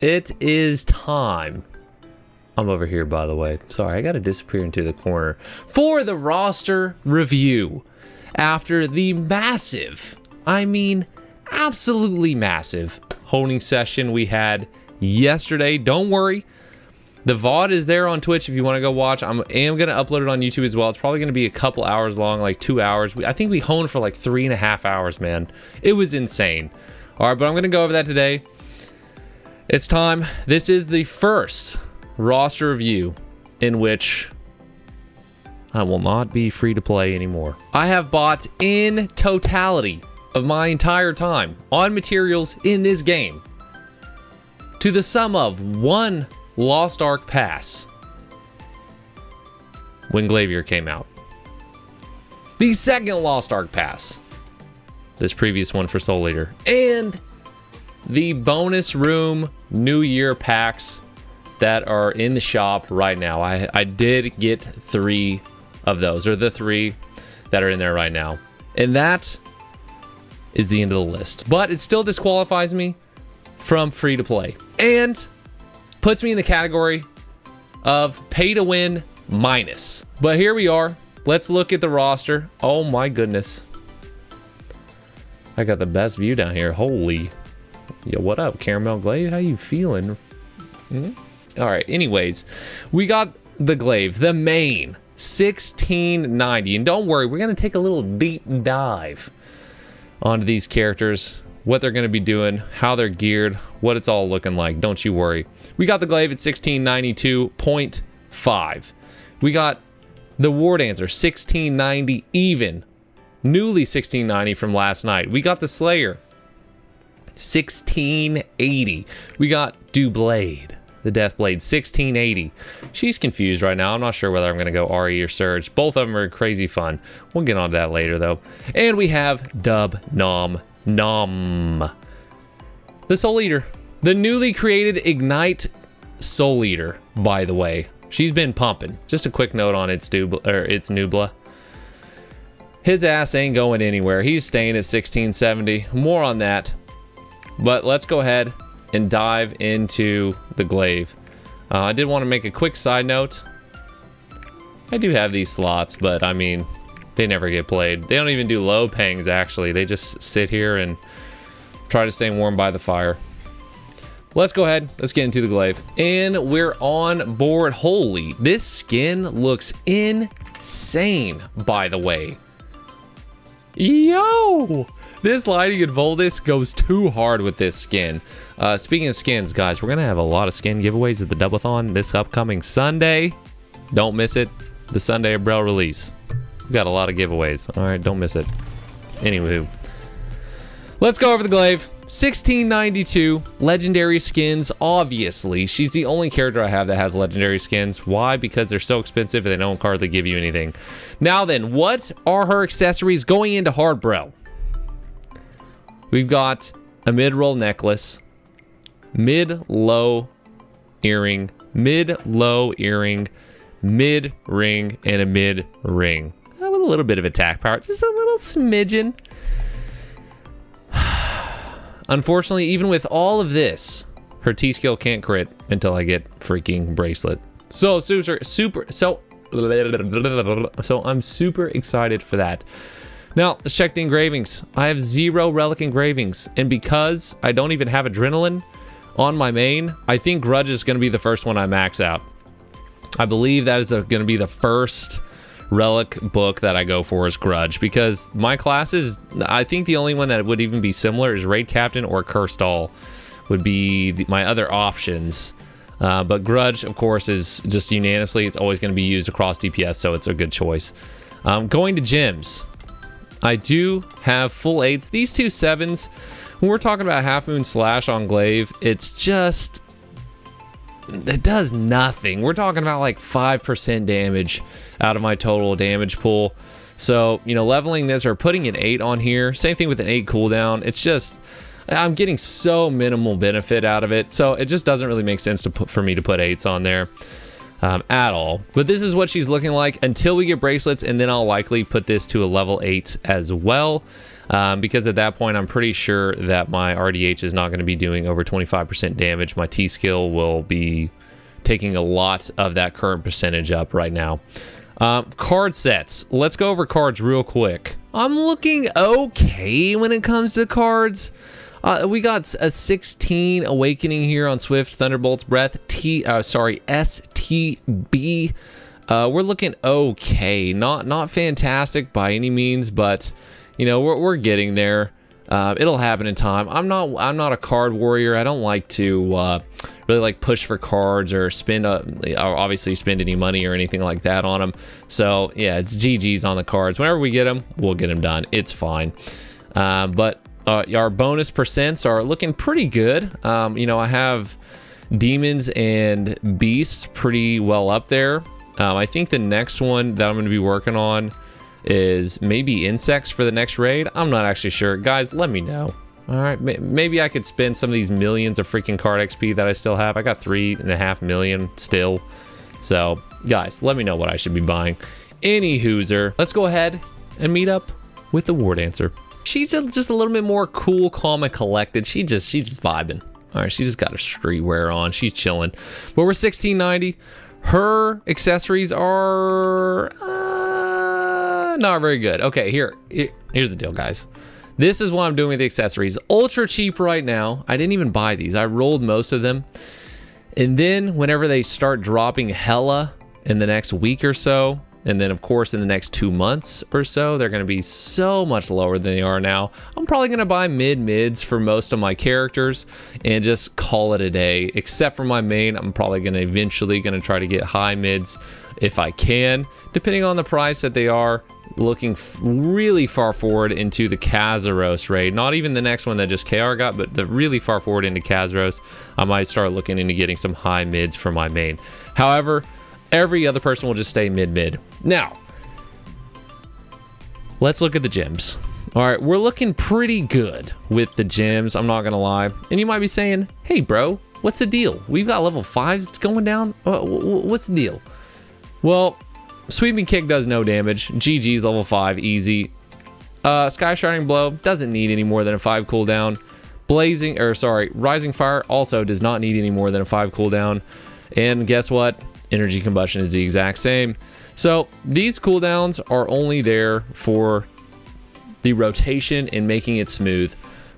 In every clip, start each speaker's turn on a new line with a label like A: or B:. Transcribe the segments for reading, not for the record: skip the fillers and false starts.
A: It is time. I'm over here, by the way. Sorry, I gotta disappear into the corner for the roster review. After the massive, I mean, absolutely massive honing session we had yesterday. Don't worry, the VOD is there on Twitch if you want to go watch. I am gonna upload it on YouTube as well. It's probably gonna be a couple hours long, like 2 hours. I think we honed for like 3.5 hours, man. It was insane. All right, but I'm gonna go over that today. It's time. This is the first roster review in which I will not be free to play anymore. I have bought in totality of my entire time on materials in this game to the sum of 1 Lost Ark pass when Glaivier came out. The second Lost Ark pass, this previous one for Soul Eater, and the bonus room New Year packs that are in the shop right now. I did get 3 of those, or the 3 that are in there right now. And that is the end of the list. But it still disqualifies me from free to play and puts me in the category of pay to win minus. But here we are. Let's look at the roster. Oh my goodness. I got the best view down here. Holy. Yo, what up, Caramel Glaive? How you feeling? All right, anyways, we got the Glaive, the main 1690. And don't worry, we're going to take a little deep dive onto these characters, what they're going to be doing, how they're geared, what it's all looking like. Don't you worry. We got the Glaive at 1692.5. We got the Wardancer 1690 even, newly 1690 from last night. We got the Slayer 1680. We got Deathblade, the Deathblade 1680. She's confused right now. I'm not sure whether I'm going to go RE or Surge. Both of them are crazy fun. We'll get on to that later though. And we have Dub Nom Nom, the Soul Eater, the newly created Ignite Soul Eater, by the way. She's been pumping. Just a quick note on its Nubla. His ass ain't going anywhere. He's staying at 1670. More on that. But let's go ahead and dive into the Glaive. I did want to make a quick side note. I do have these slots, but I mean, they never get played. They don't even do low pangs, actually. They just sit here and try to stay warm by the fire. Let's go ahead. Let's get into the Glaive. And we're on board. Holy, this skin looks insane, by the way. Yo! This lighting and Voldis goes too hard with this skin. Speaking of skins, guys, we're going to have a lot of skin giveaways at the Double-a-thon this upcoming Sunday. Don't miss it. The Sunday of Brel release. We've got a lot of giveaways. All right, don't miss it. Anywho, let's go over the Glaive. 1692 legendary skins. Obviously, she's the only character I have that has legendary skins. Why? Because they're so expensive and they don't hardly give you anything. Now then, what are her accessories going into hard Brel? We've got a mid-roll necklace, mid-low earring, mid-low earring, mid-ring, and a mid-ring. With a little bit of attack power, just a little smidgen. Unfortunately, even with all of this, her T-skill can't crit until I get freaking bracelet. So I'm super excited for that. Now, let's check the engravings. I have 0 relic engravings, and because I don't even have adrenaline on my main, I think Grudge is going to be the first one I max out. I believe that is going to be the first relic book that I go for is Grudge, because my classes, I think the only one that would even be similar is Raid Captain or Cursed All would be my other options. But Grudge, of course, is just unanimously, it's always going to be used across DPS, so it's a good choice. Going to gems. I do have full 8s. These 2 7s, when we're talking about Half Moon Slash on Glaive, it's just, it does nothing. We're talking about like 5% damage out of my total damage pool. So, you know, leveling this or putting an 8 on here, same thing with an 8 cooldown. It's just, I'm getting so minimal benefit out of it. So it just doesn't really make sense to for me to put 8s on there. At all. But this is what she's looking like until we get bracelets, and then I'll likely put this to a level 8 as well. because at that point I'm pretty sure that my RDH is not going to be doing over 25% damage. My T skill will be taking a lot of that current percentage up right now. Card sets. Let's go over cards real quick. I'm looking okay when it comes to cards. We got a 16 Awakening here on Swift, Thunderbolt's Breath, STB. We're looking okay. Not fantastic by any means, but you know, we're getting there. It'll happen in time. I'm not a card warrior. I don't like to really like push for cards or obviously spend any money or anything like that on them. So yeah, it's GG's on the cards. Whenever we get them, we'll get them done. It's fine. But our bonus percents are looking pretty good. You know, I have demons and beasts pretty well up there. I think the next one that I'm going to be working on is maybe insects for the next raid. I'm not actually sure. Guys, let me know. All right, maybe I could spend some of these millions of freaking card XP that I still have. I got 3.5 million still. So guys, let me know what I should be buying. Any hooser, let's go ahead and meet up with the Wardancer. She's just a little bit more cool, calm, and collected. She's just vibing. All right, she just got her streetwear on. She's chilling. But we're 1690. Her accessories are not very good. Okay, here's the deal, guys. This is what I'm doing with the accessories. Ultra cheap right now. I didn't even buy these. I rolled most of them. And then whenever they start dropping hella in the next week or so, and then of course in the next 2 months or so, they're going to be so much lower than they are now. I'm probably going to buy mids for most of my characters and just call it a day. Except for my main, I'm probably going to eventually try to get high mids if I can, depending on the price that they are. Looking really far forward into the Kazaros raid. Not even the next one that just KR got, but the really far forward into Kazaros. I might start looking into getting some high mids for my main. However, every other person will just stay mid. Now, let's look at the gems. All right, we're looking pretty good with the gems, I'm not gonna lie. And you might be saying, hey bro, what's the deal? We've got level 5s going down. What's the deal? Well, Sweeping Kick does no damage. GG's level 5, easy. Sky Shining Blow doesn't need any more than a 5 cooldown. Rising Fire also does not need any more than a 5 cooldown. And guess what? Energy Combustion is the exact same. So these cooldowns are only there for the rotation and making it smooth.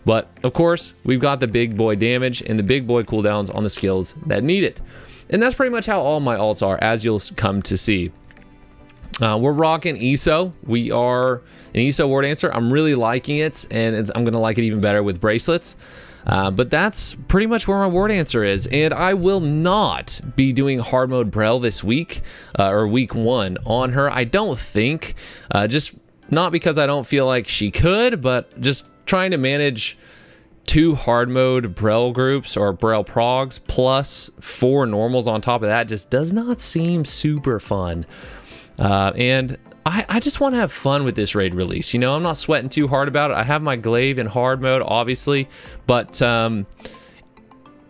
A: But of course, we've got the big boy damage and the big boy cooldowns on the skills that need it. And that's pretty much how all my alts are, as you'll come to see. We're rocking ESO. We are an ESO Wardancer. I'm really liking it, and I'm going to like it even better with bracelets. But that's pretty much where my Wardancer is. And I will not be doing hard mode Brel this week, or week 1 on her. I don't think. Just not because I don't feel like she could, but just trying to manage 2 hard mode Brel groups or Brel progs plus 4 normals on top of that just does not seem super fun. And I just want to have fun with this raid release. You know, I'm not sweating too hard about it. I have my Glaive in hard mode, obviously, but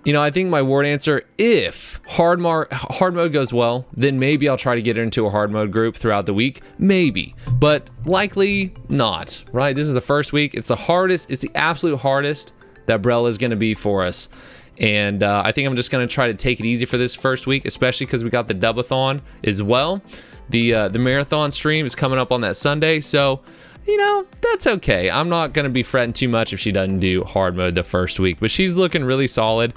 A: you know, I think my Wardancer, if hard mode goes well, then maybe I'll try to get her into a hard mode group throughout the week, maybe, but likely not. Right? This is the first week. It's the hardest. It's the absolute hardest that Brel is going to be for us. And I think I'm just going to try to take it easy for this first week, especially because we got the Dubathon as well. The marathon stream is coming up on that Sunday, so you know, that's okay. I'm not going to be fretting too much if she doesn't do hard mode the first week, but she's looking really solid.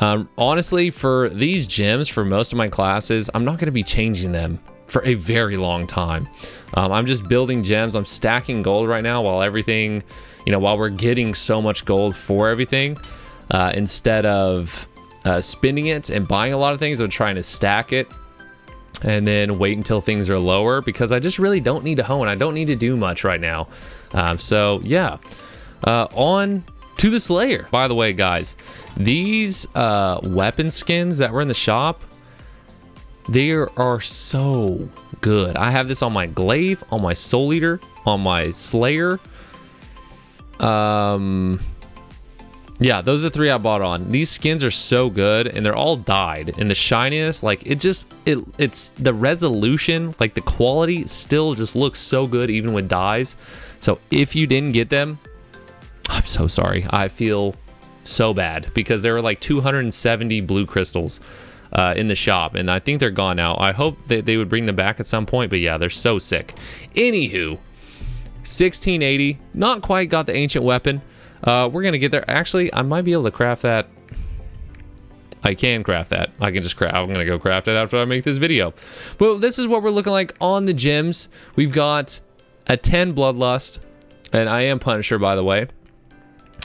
A: Honestly, for these gems, for most of my classes, I'm not going to be changing them for a very long time. I'm just building gems. I'm stacking gold right now while everything, you know, while we're getting so much gold for everything. Instead of spending it and buying a lot of things, I'm trying to stack it and then wait until things are lower, because I just really don't need to hone. I don't need to do much right now. So yeah, on to the Slayer. By the way, guys, these weapon skins that were in the shop, they are so good. I have this on my Glaive, on my Soul Eater, on my Slayer. Yeah, those are 3 I bought on. These skins are so good, and they're all dyed. And the shininess, like, it's the resolution, like the quality still just looks so good even with dyes. So if you didn't get them, I'm so sorry. I feel so bad because there were like 270 blue crystals in the shop, and I think they're gone now. I hope that they would bring them back at some point, but yeah, they're so sick. Anywho, 1680, not quite got the ancient weapon. We're gonna get there. Actually, I might be able to craft that. I can craft that. I can just craft. I'm gonna go craft it after I make this video. But this is what we're looking like on the gems. We've got a 10 bloodlust, and I am Punisher, by the way.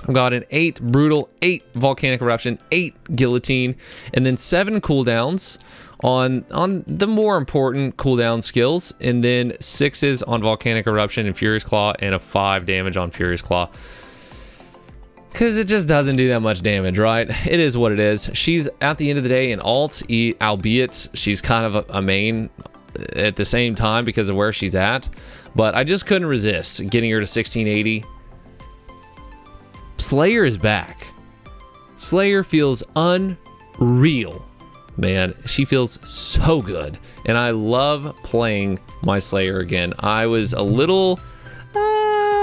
A: I've got an 8 brutal, 8 volcanic eruption, 8 guillotine, and then 7 cooldowns on the more important cooldown skills, and then 6s on volcanic eruption and furious claw, and a 5 damage on furious claw. Because it just doesn't do that much damage, right? It is what it is. She's, at the end of the day, an alt, albeit she's kind of a main at the same time because of where she's at. But I just couldn't resist getting her to 1680. Slayer is back. Slayer feels unreal. Man, she feels so good. And I love playing my Slayer again. I was a little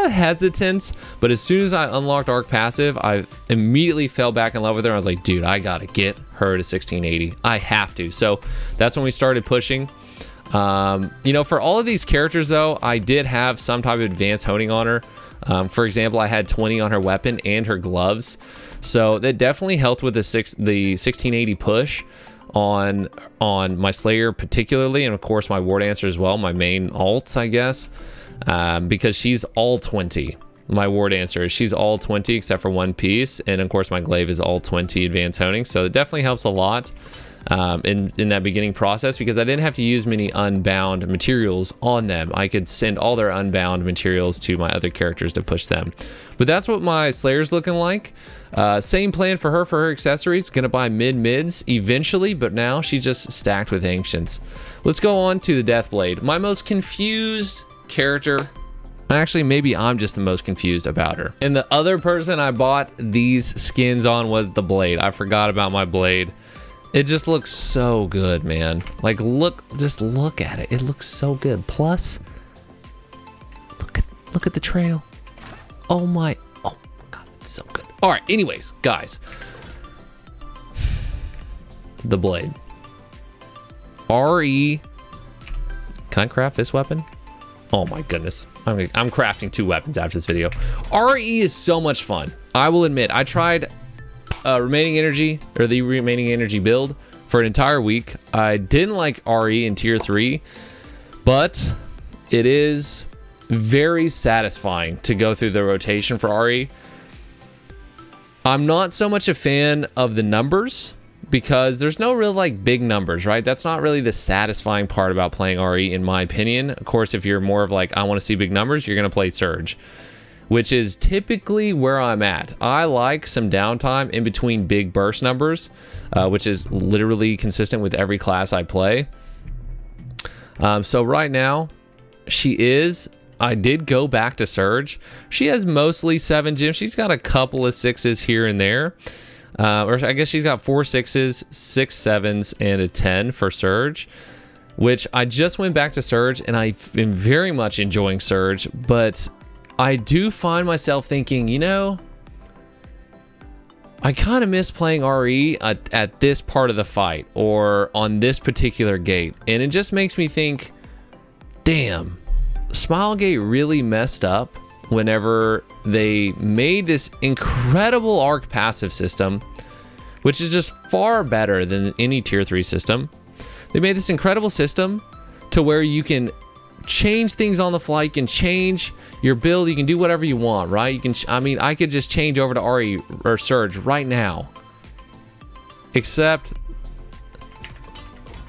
A: hesitant, but as soon as I unlocked Arc Passive, I immediately fell back in love with her. I was like, dude, I gotta get her to 1680. I have to. So that's when we started pushing. You know, for all of these characters though, I did have some type of advanced honing on her. For example, I had 20 on her weapon and her gloves. So that definitely helped with the 1680 push on my Slayer particularly, and of course my Wardancer as well, my main alts, I guess. Because she's all 20. My Wardancer, she's all 20 except for one piece, and of course my Glaive is all 20 advanced honing, so it definitely helps a lot in that beginning process, because I didn't have to use many unbound materials on them. I could send all their unbound materials to my other characters to push them. But that's what my Slayer's looking like. Same plan for her accessories. Gonna buy mids eventually, but now she's just stacked with ancients. Let's go on to the Deathblade, my most confused character. Actually, maybe I'm just the most confused about her. And the other person I bought these skins on was the Blade. I forgot about my Blade. It just looks so good, man. Like, just look at it. It looks so good. Plus, look at the trail. Oh my God, it's so good. All right, anyways, guys. The Blade. RE. Can I craft this weapon? Oh my goodness. I'm crafting 2 weapons after this video. RE is so much fun. I will admit, I tried the remaining energy build for an entire week. I didn't like RE in tier 3, but it is very satisfying to go through the rotation for RE. I'm not so much a fan of the numbers, because there's no real like big numbers, right? That's not really the satisfying part about playing RE, in my opinion. Of course, if you're more of like, I want to see big numbers, you're going to play Surge, which is typically where I'm at. I like some downtime in between big burst numbers, which is literally consistent with every class I play. So right now, I did go back to Surge. She has mostly 7 gems. She's got a couple of 6s here and there. Or I guess she's got 4 6s, 6 7s, and a 10 for Surge, which I just went back to Surge, and I've been very much enjoying Surge, but I do find myself thinking, you know, I kind of miss playing RE at this part of the fight or on this particular gate, and it just makes me think, damn, Smilegate really messed up whenever they made this incredible arc passive system, which is just far better than any tier 3 system. They made this incredible system to where you can change things on the fly. You can change your build. You can do whatever you want, right? You can, I mean, I could just change over to RE or Surge right now, except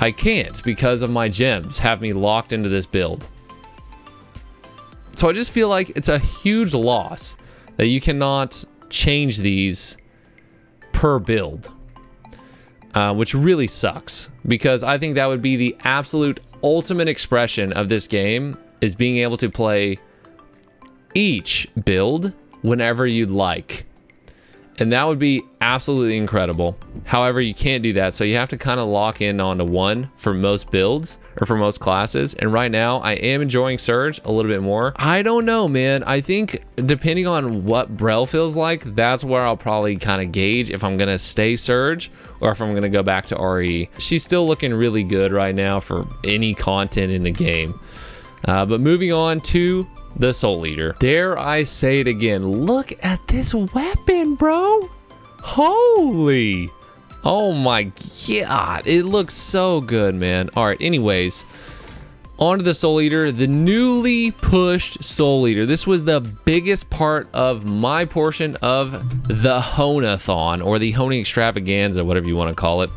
A: I can't because of my gems have me locked into this build. So I just feel like it's a huge loss that you cannot change these per build, which really sucks, because I think that would be the absolute ultimate expression of this game, is being able to play each build whenever you'd like. and that would be absolutely incredible. However, you can't do that, so you have to kind of lock in onto one for most builds or for most classes. And right now I am enjoying Surge a little bit more. I don't know, man. I think depending on what Brel feels like, that's where I'll probably kind of gauge if I'm gonna stay Surge or if I'm gonna go back to RE. She's still looking really good right now for any content in the game. But moving on to the Soul Eater. Dare I say it again, look at this weapon, bro. Holy. Oh my god, it looks so good, man. All right, anyways, on to the Soul Eater, the newly pushed Soul Eater. This was the biggest part of my portion of the Honathon, or the Honing Extravaganza, whatever you want to call it.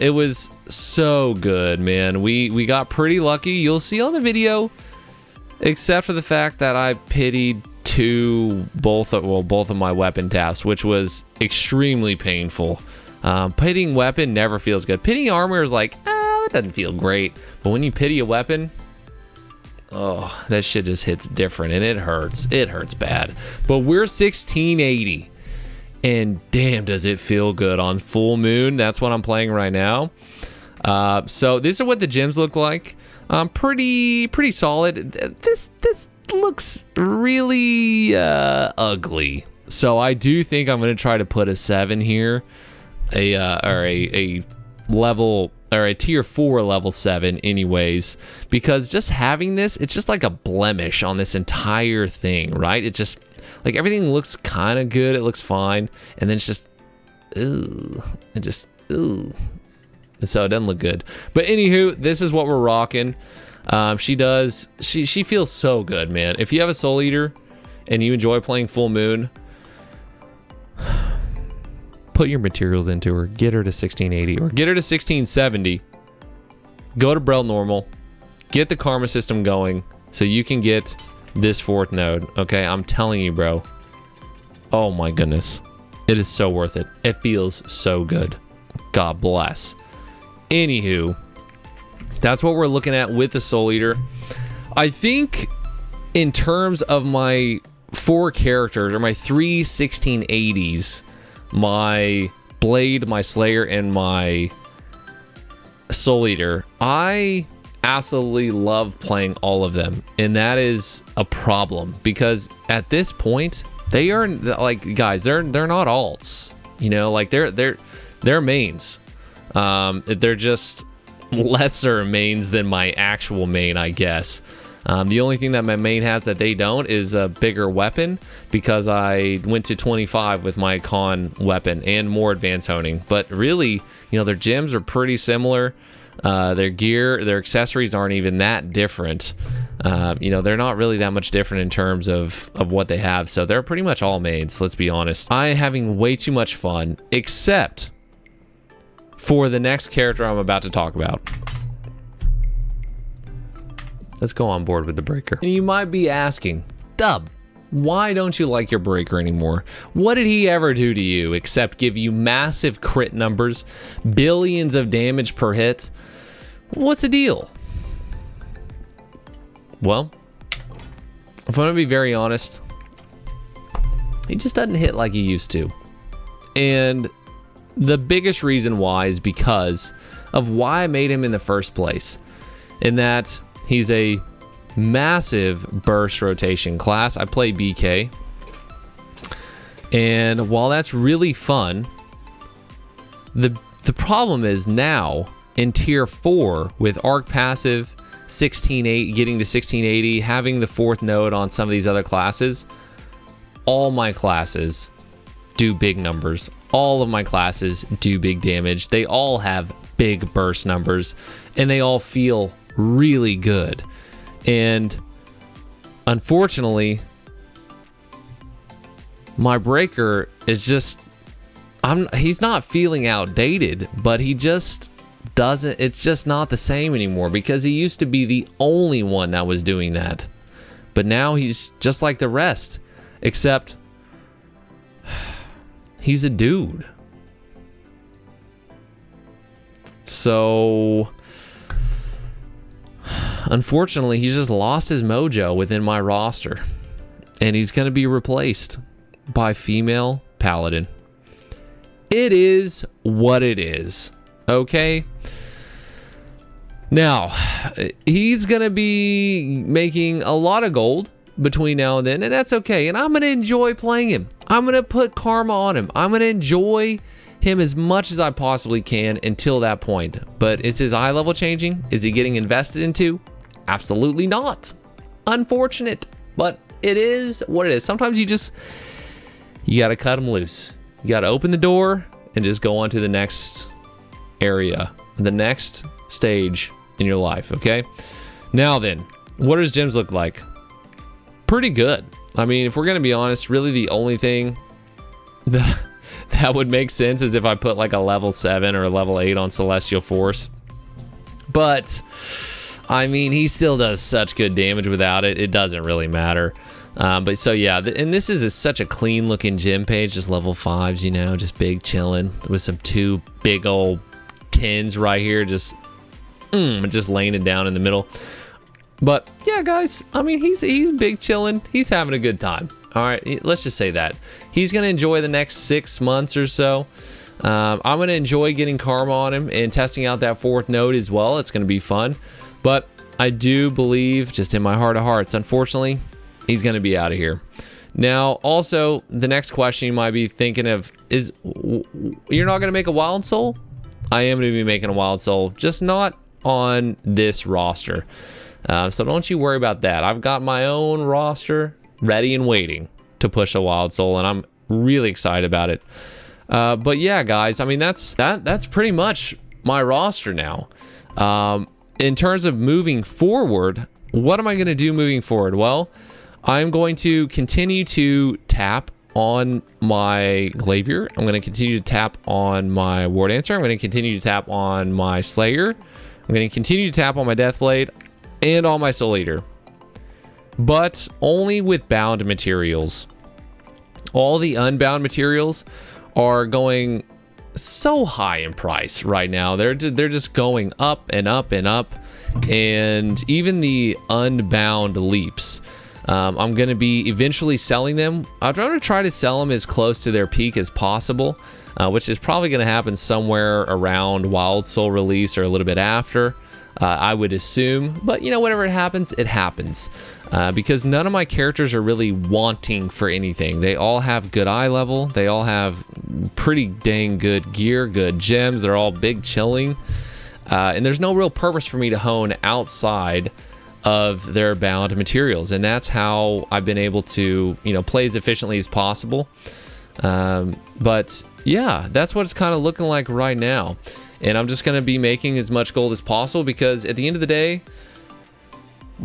A: It was so good, man. We got pretty lucky. You'll see on the video, except for the fact that I pitied both of my weapon taps, which was extremely painful. Pitying weapon never feels good. Pitying armor is like, it doesn't feel great. But when you pity a weapon, oh, that shit just hits different, and it hurts. It hurts bad. But we're 1680, and damn, does it feel good on full moon. That's what I'm playing right now. So this is what the gems look like. Pretty solid. This looks really ugly. So I do think I'm gonna try to put a 7 here, a level, or a tier 4 level 7 anyways, because just having this, it's just like a blemish on this entire thing, right? It just, like, everything looks kind of good, it looks fine, and then it's just, ooh, it just, ooh. So it doesn't look good. But anywho, this is what we're rocking. She feels so good, man. If you have a Soul Eater and you enjoy playing full moon, put your materials into her, get her to 1680 or get her to 1670, go to Brel normal, get the karma system going so you can get this 4th node. Okay, I'm telling you, bro, oh my goodness, it is so worth it. It feels so good. God bless. Anywho, that's what we're looking at with the Soul Eater. I think in terms of my 4 characters, or my 3 1680s, my Blade, my Slayer, and my Soul Eater, I absolutely love playing all of them, and that is a problem because at this point they are like, guys, they're not alts, you know, like they're mains. They're just lesser mains than my actual main, I guess. The only thing that my main has that they don't is a bigger weapon, because I went to 25 with my con weapon and more advanced honing. But really, you know, their gems are pretty similar. Their gear, their accessories aren't even that different. You know, they're not really that much different in terms of what they have. So they're pretty much all mains, let's be honest. I'm having way too much fun, except for the next character I'm about to talk about. Let's go on board with the Breaker. And you might be asking, Dub, why don't you like your Breaker anymore? What did he ever do to you except give you massive crit numbers, billions of damage per hit? What's the deal? Well, if I'm gonna be very honest, he just doesn't hit like he used to. And the biggest reason why is because of why I made him in the first place, in that he's a massive burst rotation class. I play BK, and while that's really fun, the problem is now in tier 4 with arc passive, 1680, getting to 1680, having the 4th node on some of these other classes, all my classes do big numbers. All of my classes do big damage. They all have big burst numbers, and they all feel really good. And unfortunately, my Breaker is just, he's not feeling outdated, but he just doesn't, it's just not the same anymore, because he used to be the only one that was doing that. But now he's just like the rest, except he's a dude. So unfortunately, he's just lost his mojo within my roster, and he's going to be replaced by female paladin. It is what it is. Okay. Now, he's going to be making a lot of gold between now and then, and that's okay. And I'm going to enjoy playing him. I'm going to put karma on him. I'm going to enjoy him as much as I possibly can until that point. But is his eye level changing? Is he getting invested into? Absolutely not. Unfortunate, but it is what it is. Sometimes you got to cut him loose. You got to open the door and just go on to the next area, the next stage in your life, okay? Now then, what does gems look like? Pretty good. I mean, if we're gonna be honest, really the only thing that would make sense is if I put like a level 7 or a level 8 on Celestial Force. But I mean, he still does such good damage without it. It doesn't really matter. But so yeah, and this is such a clean looking gem page, just level 5s, you know, just big chilling with some 2 big old 10s right here, just laying it down in the middle. But yeah, guys, I mean, he's big chilling. He's having a good time. All right, let's just say that. He's going to enjoy the next 6 months or so. I'm going to enjoy getting karma on him and testing out that 4th node as well. It's going to be fun. But I do believe, just in my heart of hearts, unfortunately, he's going to be out of here. Now, also, the next question you might be thinking of is, you're not going to make a wild soul? I am going to be making a wild soul, just not on this roster. So don't you worry about that. I've got my own roster ready and waiting to push a wild soul, and I'm really excited about it. But yeah, guys, I mean, that's pretty much my roster now. In terms of moving forward, what am I going to do moving forward? Well, I'm going to continue to tap on my Glaivier. I'm going to continue to tap on my Wardancer. I'm going to continue to tap on my Slayer. I'm going to continue to tap on my Deathblade and on my Soul Eater, but only with bound materials. All the unbound materials are going so high in price right now. They're just going up and up and up, and even the unbound leaps. I'm going to be eventually selling them. I'm going to try to sell them as close to their peak as possible, which is probably going to happen somewhere around Wild Soul release or a little bit after, I would assume. But, you know, whatever it happens, because none of my characters are really wanting for anything. They all have good eye level. They all have pretty dang good gear, good gems. They're all big chilling. And there's no real purpose for me to hone outside of their bound materials, and that's how I've been able to, you know, play as efficiently as possible. But yeah, that's what it's kind of looking like right now, and I'm just going to be making as much gold as possible, because at the end of the day,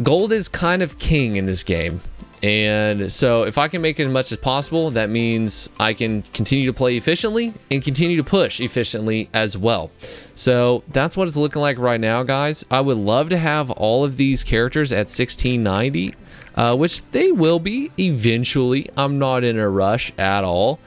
A: gold is kind of king in this game. And so if I can make it as much as possible, that means I can continue to play efficiently and continue to push efficiently as well. So that's what it's looking like right now, guys. I would love to have all of these characters at 1690, which they will be eventually. I'm not in a rush at all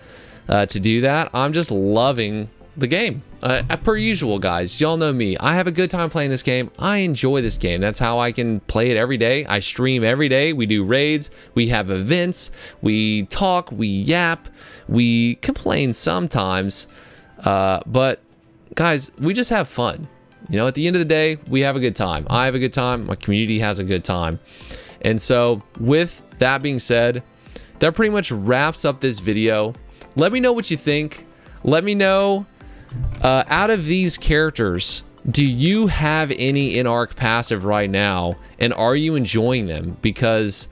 A: to do that. I'm just loving the game. Per usual, guys, y'all know me. I have a good time playing this game. I enjoy this game. That's how I can play it every day. I stream every day. We do raids. We have events. We talk. We yap. We complain sometimes. But guys, we just have fun. You know, at the end of the day, we have a good time. I have a good time. My community has a good time. And so with that being said, that pretty much wraps up this video. Let me know what you think. Let me know, out of these characters, do you have any in Arc passive right now, and are you enjoying them? Because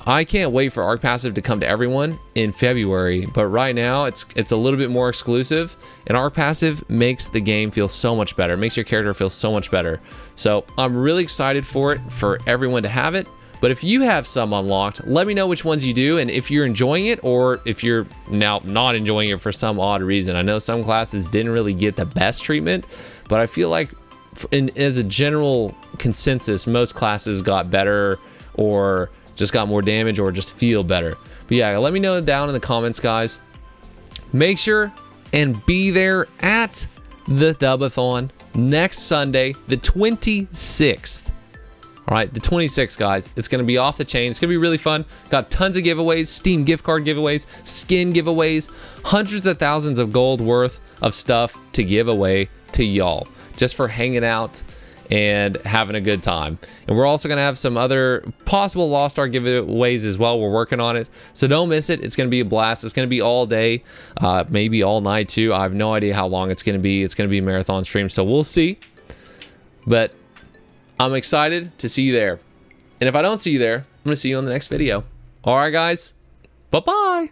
A: I can't wait for Arc passive to come to everyone in February, but right now it's a little bit more exclusive, and Arc passive makes the game feel so much better. It makes your character feel so much better. So I'm really excited for it, for everyone to have it. But if you have some unlocked, let me know which ones you do, and if you're enjoying it, or if you're now not enjoying it for some odd reason. I know some classes didn't really get the best treatment, but I feel like as a general consensus, most classes got better, or just got more damage, or just feel better. But yeah, let me know down in the comments, guys. Make sure and be there at the Dubathon next Sunday, the 26th. All right, the 26th, guys. It's going to be off the chain. It's going to be really fun. Got tons of giveaways, Steam gift card giveaways, skin giveaways, hundreds of thousands of gold worth of stuff to give away to y'all just for hanging out and having a good time. And we're also going to have some other possible Lost Ark giveaways as well. We're working on it, so don't miss it. It's going to be a blast. It's going to be all day, maybe all night too. I have no idea how long it's going to be. It's going to be a marathon stream, so we'll see. But I'm excited to see you there. And if I don't see you there, I'm going to see you on the next video. All right, guys. Bye-bye.